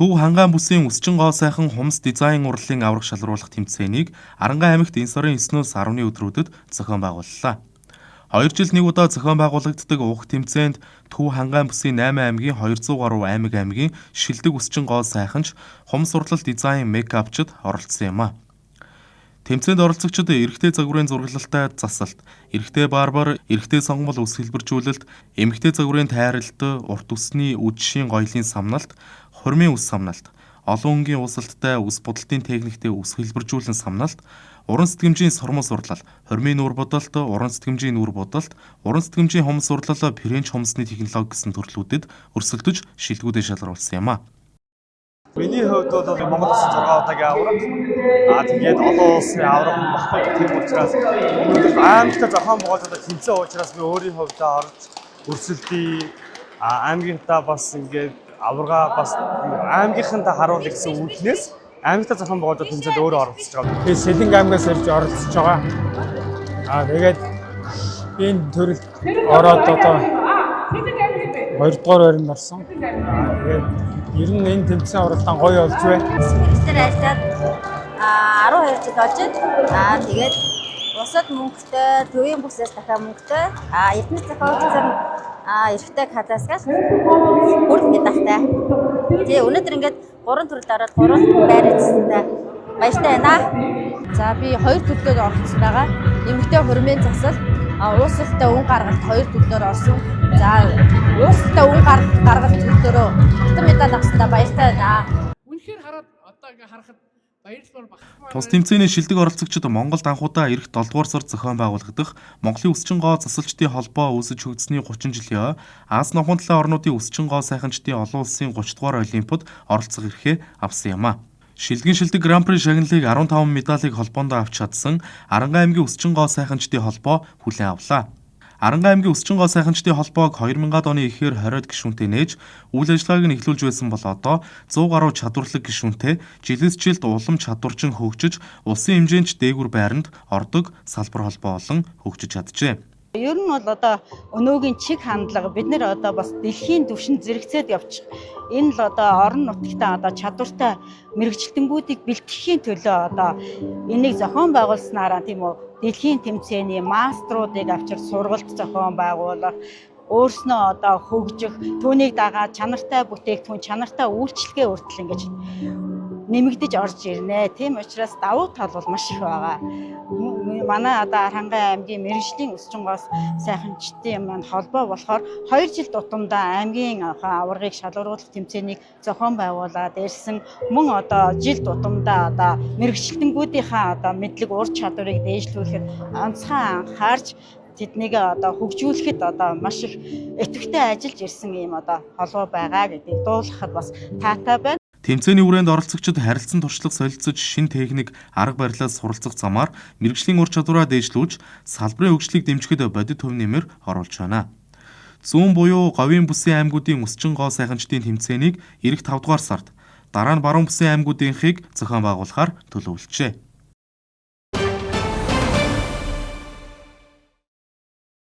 Төв хангаан бүсийн өсчин гоо сайхан хумс дизайн урлалын аврах шалруулах тэмцээнийг Арангаан аймагт энэ сарын 9-өөс 10-ны өдрүүдэд зохион байгууллаа. 2 жил нэг удаа зохион байгуулагддаг уг тэмцээнд Төв хангаан бүсийн 8 аймгийн 200 гаруй аймгийн шилдэг өсчин гоо сайханч хумс урлал дизайн мейкапчид оролцсон юм а. Тэмцээнд оролцогчид эрэгтэй загварын зураглалтай засалт, эрэгтэй барбар, эрэгтэй сонгомол ус хэлбэржүүлэлт, эмэгтэй загварын тайралт, урт усны үдшийн гоёлын самналт, хурмын ус самналт, олон өнгийн усалттай ус будалтын техниктэй ус хэлбэржүүлэн самналт, уран сэтгэмжийн сормос урлал, хурмын нүүр будалт, уран сэтгэмжийн нүүр будалт, уран сэтгэмжийн хумс урлал, френч хумсны технологи гэсэн төрлүүдэд өрсөлдөж шилдэгүүдээ шалгаруулсан юм а. Миний хувьд бол Монгол улсын 6 удаагийн авраг. Тэгээд олон улсын авраг багтдаг тийм учраас өнөөдөр аймагт зохион байгуулагдсан тэмцээн учраас би өөрийн хувьд орж өрсөлдөе. Аймагийнхаа бас ингээд аврагаа бас аймагийнхаа харуулах гэсэн үднээс аймагт зохион байгуулагдсан тэмцээнд өөрөө оролцож байгаа. Би Сэлэнг аймгаас ирж оролцож байгаа. Тэгээд энэ төрөлд ороод одоо 2 дугаар байранд орсон. Тэгээд ер нь энэ тэмцээн уралдаан гоё болж байна. Министр ажиллаад 12 жил болж байна. Тэгээд бусад мөнгөтэй, төвийн бүсээс дахиад мөнгөтэй, эрдэнэс зохиолчдын эрхтэй кадастраас бүр ингэ тахтай. Тэгээ өнөөдөр ингээд 3 төрөлд ороод 3 байр эзэстэй баяртай байна. За би 2 төлөвлөгөөд оролцсон байгаа. Эмэгтэй хурмын засал, уусалтай үн гаргалт 2 төлөвлөөр орсон. За уусалтай үн гаргалт төлөвлөрөө хатан медаль авсандаа баяртай байна. Үнэхээр хараад одоо ингээ харахад баярлалаар багтмаар. Тус тэмцээний шилдэг оролцогчид Монголд анхудаа эх 7 дугаар сард зохион байгуулагдах Монголын өсчин гоо засалчдын холбоо үүсэж хөгжсөний 30 жилийн Аз нохын талын орнуудын өсчин гоо сайханчдын олон улсын 30 дугаар олимпиад оролцох эрхээ авсан юм а. Шилдэг гран-при шагналыг 15 медалийг холбоонд авч чадсан Арангаан аймгийн өсчин гоо сайханчдын холбоо хүлээн авлаа. Арангаан аймгийн өсчин гоо сайханчдын холбоог 2000-ад оны эхээр 20-д гишүүнтэй нээж үйл ажиллагааг нь эхлүүлж байсан бол одоо 100 гаруй чадварлаг гишүүнтэй жилээс жилд улам чадварчин хөгжиж улсын хэмжээнд дээгүр байранд ордог салбар холбоо болон хөгжиж чаджээ. Ер нь бол одоо өнөөгийн чиг хандлага бид нэр одоо бас дэлхийн түвшинд зэрэгцээд явчих. Энэ л одоо орон нутгтаа одоо чадвартай мэрэгчлэнгүүдийг бэлтгэхийн төлөө одоо энийг зохион байгуулснараа тийм үү дэлхийн тэмцээний маструудыг авчир сургалт зохион байгуулах, өөрснөө одоо хөгжих, түүнийг дагаад чанартай бүтээгдэхүүн, чанартай үйлчлэгээ хүртэл ингэж нэмэгдэж орж ирнэ. Тийм учраас давуу тал бол маш их байгаа. Манай одоо Арангаан аймгийн мэргэжлийн өсчин гоос сайханчдын маань холбоо болохоор 2 жил тутамдаа аймгийн аваргыг шалгаруулах тэмцээнийг зохион байгуулад ирсэн. Мөн одоо жил тутамдаа одоо мэргэжлэнгүүдийнхаа одоо мэдлэг ур чадварыг дээшлүүлэхэд онцгой анхаарч тэднийг одоо хөгжүүлэхэд одоо маш их идэвхтэй ажиллаж ирсэн юм одоо холбоо байгаа гэдгийг дуулгахад бас таатай байна. Тэмцээний үрээнд оролцогчид харилцан туршлага солилцож шин техник, арга барилаас суралцах замаар мэргэжлийн ур чадвараа дээшлүүлж салбарын хөгжлийг дэмжихэд бодит төв нэмэр оруулж байна. Зүүн буюу говийн бүсийн аймагуудын өсчин гоо сайханчдын тэмцээнийг эх 5 дугаар сард, дараа нь баруун бүсийн аймагуудынхыг зохион байгуулахаар төлөвлөжээ.